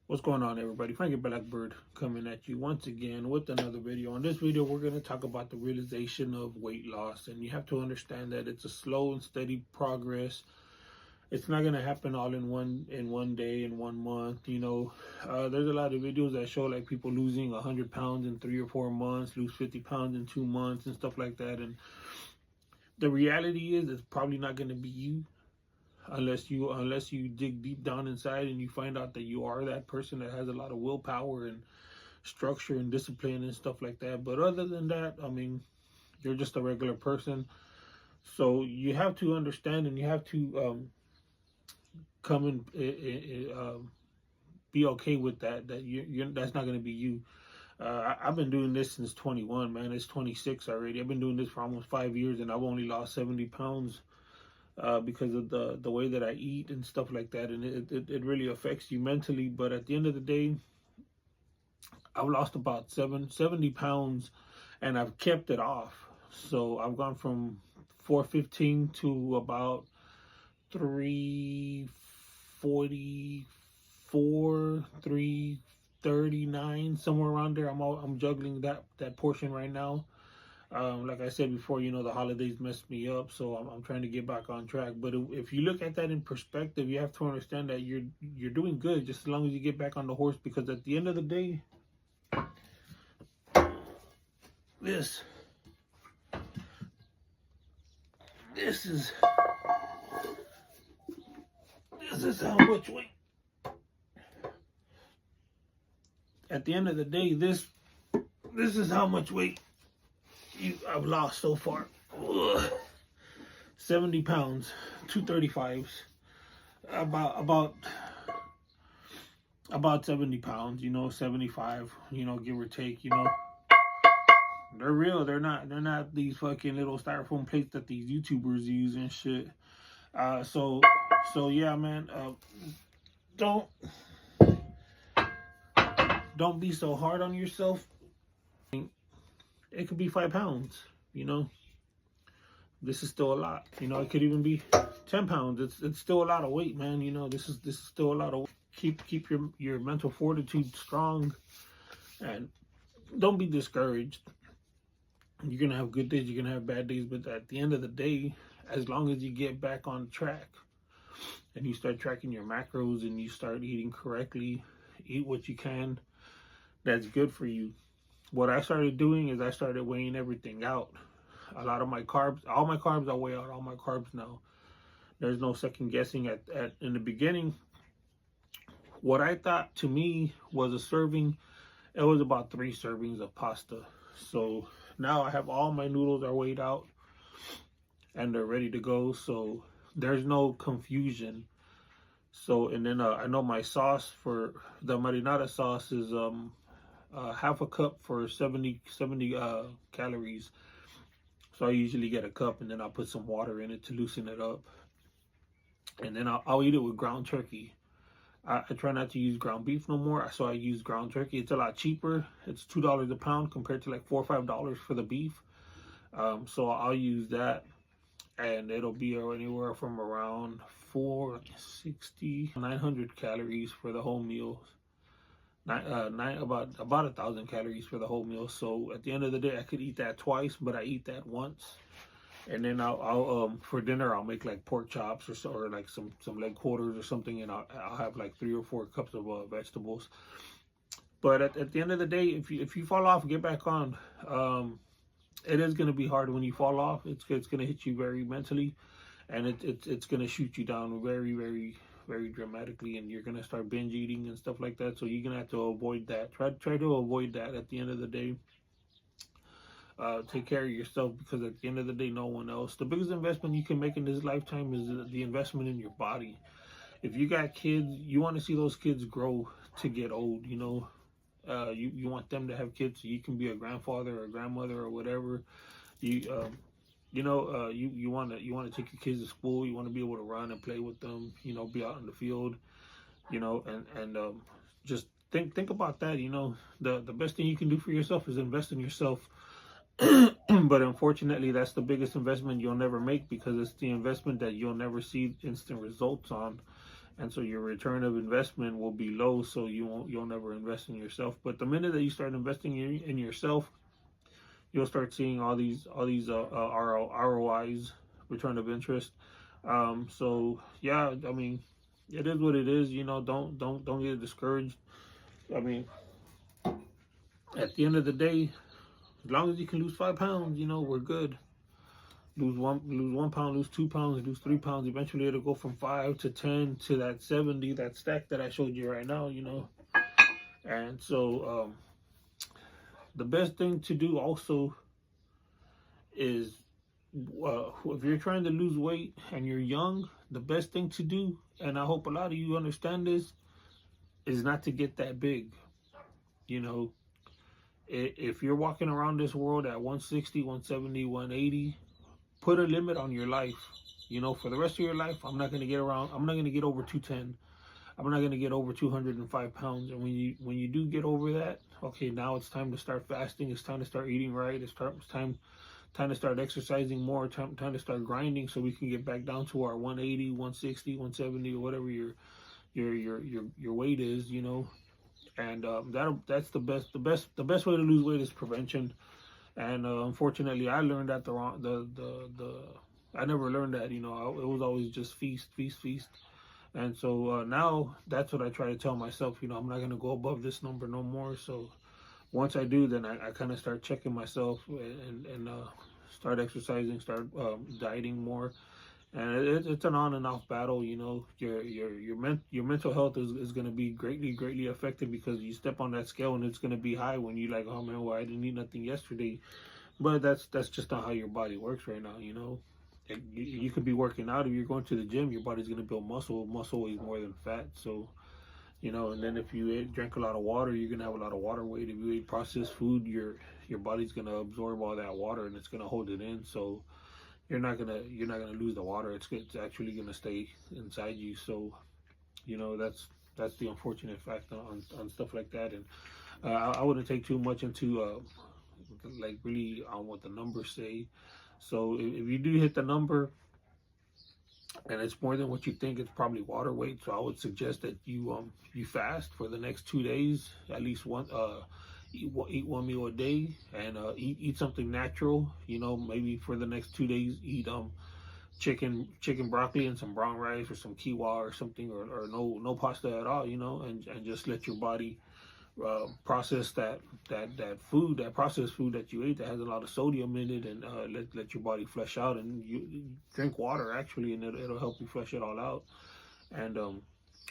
What's going on, everybody? Frankie Blackbird coming at you once again with another video. In this video, we're going to talk about the realization of weight loss. And you have to understand that it's a slow and steady progress. It's not going to happen all in one day, in 1 month. There's a lot of videos that show like people losing 100 pounds in 3 or 4 months, lose 50 pounds in 2 months and stuff like that. And the reality is it's probably not going to be you. Unless you dig deep down inside and you find out that you are that person that has a lot of willpower and structure and discipline and stuff like that. But other than that, I mean, you're just a regular person. So you have to understand and you have to come and be okay with that. That's not going to be you. I've been doing this since 21, man. It's 26 already. I've been doing this for almost 5 years, and I've only lost 70 pounds. Because of the way that I eat and stuff like that, and it really affects you mentally. But at the end of the day, I've lost about 70 pounds, and I've kept it off. So I've gone from 415 to about 344, 339, somewhere around there. I'm juggling that portion right now. Like I said before, the holidays messed me up, so I'm trying to get back on track. But if you look at that in perspective, you have to understand that you're doing good just as long as you get back on the horse. Because at the end of the day, this is how much weight. At the end of the day, this is how much weight I've lost so far. 70 pounds, 235s, about 70 pounds, 75, give or take, They're real. They're not these fucking little styrofoam plates that these YouTubers use and shit. So yeah, man, don't be so hard on yourself. It could be 5 pounds, This is still a lot. It could even be 10 pounds. It's still a lot of weight, man. This is still a lot of weight. Keep your mental fortitude strong, and don't be discouraged. You're gonna have good days, you're gonna have bad days, but at the end of the day, as long as you get back on track and you start tracking your macros and you start eating correctly, eat what you can, that's good for you. What I started doing is I started weighing everything out. A lot of my carbs, all my carbs, I weigh out all my carbs now. There's no second guessing. In the beginning, what I thought to me was a serving, it was about 3 servings of pasta. So now I have all my noodles are weighed out and they're ready to go. So there's no confusion. So, and then I know my sauce for the marinara sauce is half a cup for 70 calories. So I usually get a cup and then I'll put some water in it to loosen it up. And then I'll eat it with ground turkey. I try not to use ground beef no more, so I use ground turkey. It's a lot cheaper. It's $2 a pound compared to like $4 or $5 for the beef. So I'll use that, and it'll be anywhere from around 460, 900 calories for the whole meal. About 1,000 calories for the whole meal. So at the end of the day, I could eat that twice, but I eat that once. And then I'll for dinner I'll make like pork chops or like some leg quarters or something, and I'll have like 3 or 4 cups of vegetables. But at the end of the day, if you fall off, get back on. It is going to be hard when you fall off. It's going to hit you very mentally, and it's going to shoot you down very, very, very dramatically, and you're going to start binge eating and stuff like that. So you're going to have to avoid that. Try to avoid that at the end of the day. Take care of yourself, because at the end of the day, no one else. The biggest investment you can make in this lifetime is the investment in your body. If you got kids, you want to see those kids grow to get old. You want them to have kids so you can be a grandfather or a grandmother or whatever. You want to take your kids to school. You want to be able to run and play with them. Be out in the field. And just think about that. The best thing you can do for yourself is invest in yourself. But unfortunately, that's the biggest investment you'll never make, because it's the investment that you'll never see instant results on. and so your return of investment will be low. So you'll never invest in yourself. But the minute that you start investing in yourself, you'll start seeing all these ROIs, return of interest. So yeah, I mean, it is what it is. Don't get discouraged. I mean, at the end of the day, as long as you can lose 5 pounds, we're good. Lose 1 pound, lose 2 pounds, lose 3 pounds. Eventually, it'll go from 5 to 10 to that 70, that stack that I showed you right now. And so the best thing to do also is, if you're trying to lose weight and you're young, the best thing to do, and I hope a lot of you understand this, is not to get that big. If you're walking around this world at 160, 170, 180, put a limit on your life. For the rest of your life, I'm not going to get over 210. I'm not going to get over 205 pounds. And when you do get over that, okay, now it's time to start fasting. It's time to start eating right. It's time to start exercising more. Time to start grinding, so we can get back down to our 180, 160, 170, or whatever your weight is. And that's the best way to lose weight is prevention. And unfortunately, I learned that I never learned that. It was always just feast. And so now that's what I try to tell myself. I'm not gonna go above this number no more. So once I do, then I kind of start checking myself and start exercising, start dieting more. And it's an on and off battle. Your mental health is going to be greatly affected, because you step on that scale and it's going to be high when you like, oh man, well, I didn't eat nothing yesterday. But that's just not how your body works right now. And you could be working out. If you're going to the gym, your body's going to build muscle. Muscle weighs more than fat. So and then if you drank a lot of water, you're gonna have a lot of water weight. If you eat processed food, your body's gonna absorb all that water and it's gonna hold it in. So you're not gonna lose the water. It's actually gonna stay inside you. So that's the unfortunate fact on stuff like that. And I wouldn't take too much into like really on what the numbers say. So if you do hit the number and it's more than what you think, it's probably water weight. So I would suggest that you fast for the next 2 days, at least one. Eat one meal a day, and eat something natural. Maybe for the next 2 days, eat chicken, broccoli, and some brown rice, or some quinoa or something, or no pasta at all. And just let your body process that processed food that you ate that has a lot of sodium in it, and let your body flush out. And you drink water actually, and it'll help you flush it all out. And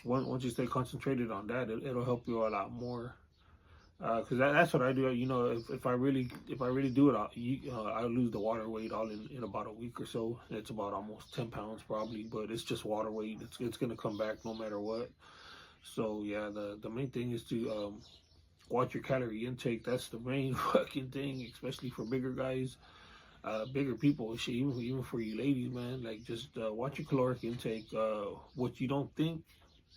once you stay concentrated on that, it'll help you a lot more. Because that's what I do. If I really do it, I lose the water weight all in about a week or so. It's about almost 10 pounds probably, but it's just water weight. It's gonna come back no matter what. So yeah, the main thing is to watch your calorie intake. That's the main fucking thing, especially for bigger guys, bigger people. Shit, even for you ladies, man. Like, just watch your caloric intake. What you don't think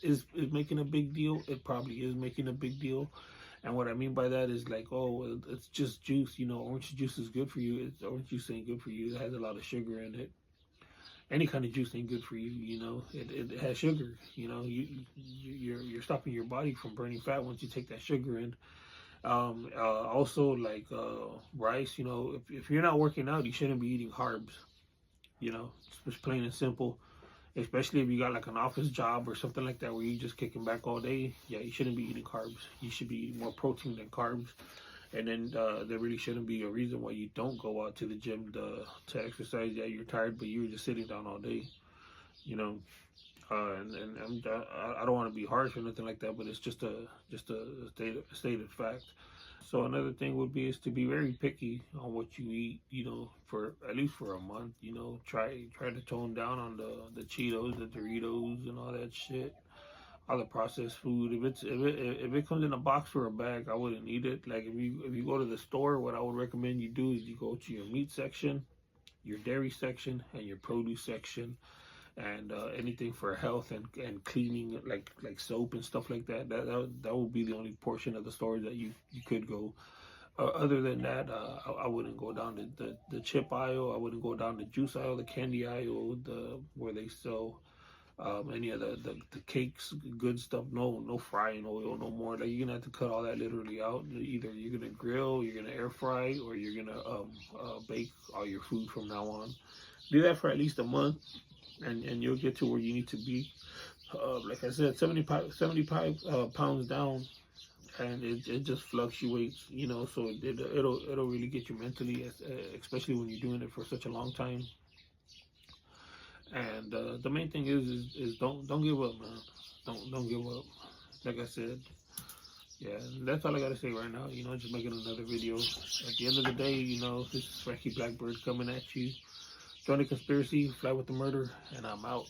is making a big deal, it probably is making a big deal. And what I mean by that is like, oh, it's just juice. Orange juice is good for you. Orange juice ain't good for you. It has a lot of sugar in it. Any kind of juice ain't good for you. It has sugar. You're stopping your body from burning fat once you take that sugar in. Also, like rice. If you're not working out, you shouldn't be eating carbs. It's just plain and simple. Especially if you got like an office job or something like that where you're just kicking back all day, yeah, you shouldn't be eating carbs. You should be eating more protein than carbs. And then there really shouldn't be a reason why you don't go out to the gym to exercise. Yeah, you're tired, but you're just sitting down all day. And I don't want to be harsh or nothing like that, but it's just a stated fact. So another thing would be is to be very picky on what you eat, for at least for a month. Try to tone down on the Cheetos, the Doritos, and all that shit, all the processed food. If it comes in a box or a bag, I wouldn't eat it. Like, if you go to the store, what I would recommend you do is you go to your meat section, your dairy section, and your produce section. And anything for health and cleaning, like soap and stuff like that. That would be the only portion of the store that you could go. Other than that, I wouldn't go down the chip aisle. I wouldn't go down the juice aisle, the candy aisle, where they sell Any of the cakes, good stuff, no frying oil, no more. Like you're gonna have to cut all that literally out. Either you're gonna grill, you're gonna air fry, or you're gonna bake all your food from now on. Do that for at least a month, and you'll get to where you need to be. Like I said, 75 pounds down, and it just fluctuates, you know. So it'll really get you mentally, especially when you're doing it for such a long time. And the main thing is don't give up, man. Don't give up. Like I said, yeah, that's all I gotta say right now. You know, just making another video. At the end of the day, you know, this is Frankie Blackbird coming at you. Join the conspiracy, fly with the murder, and I'm out.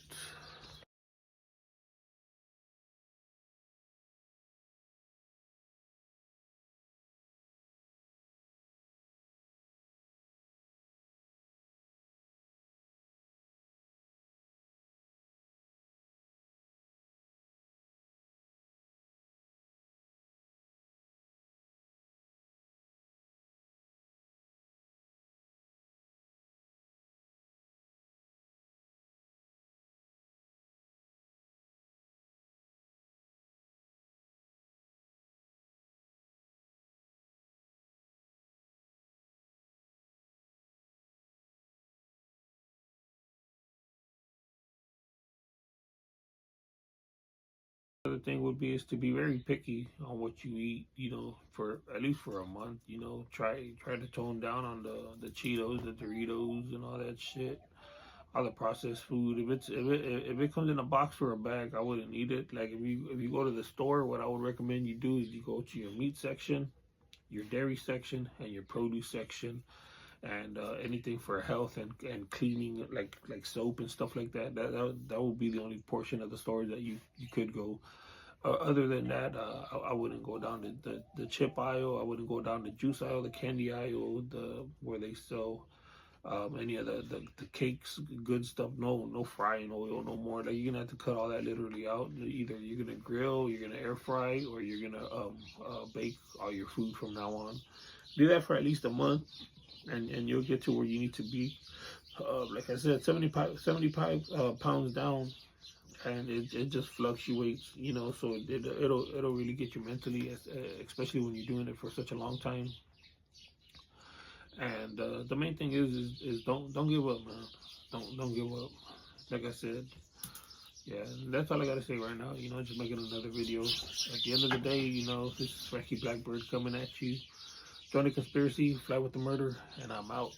The thing would be is to be very picky on what you eat, you know, for at least for a month, you know. Try to tone down on the Cheetos, the Doritos, and all that shit, all the processed food. If it comes in a box or a bag, I wouldn't eat it. Like if you go to the store, what I would recommend you do is you go to your meat section, your dairy section, and your produce section, and anything for health and cleaning, like soap and stuff like that. That would be the only portion of the store that you could go. Other than that, I wouldn't go down the chip aisle. I wouldn't go down the juice aisle, the candy aisle, the where they sell any of the cakes, good stuff. No frying oil, no more. Like you're gonna have to cut all that literally out. Either you're gonna grill, you're gonna air fry, or you're gonna bake all your food from now on. Do that for at least a month, and you'll get to where you need to be. Like I said, 75 pounds down, and it just fluctuates, you know. So it'll really get you mentally, especially when you're doing it for such a long time. And the main thing is don't give up, man. Don't give up. Like I said, yeah, that's all I gotta say right now. You know, just making another video. At the end of the day, you know, this is Frankie Blackbird coming at you. Join the conspiracy, fly with the murder, and I'm out.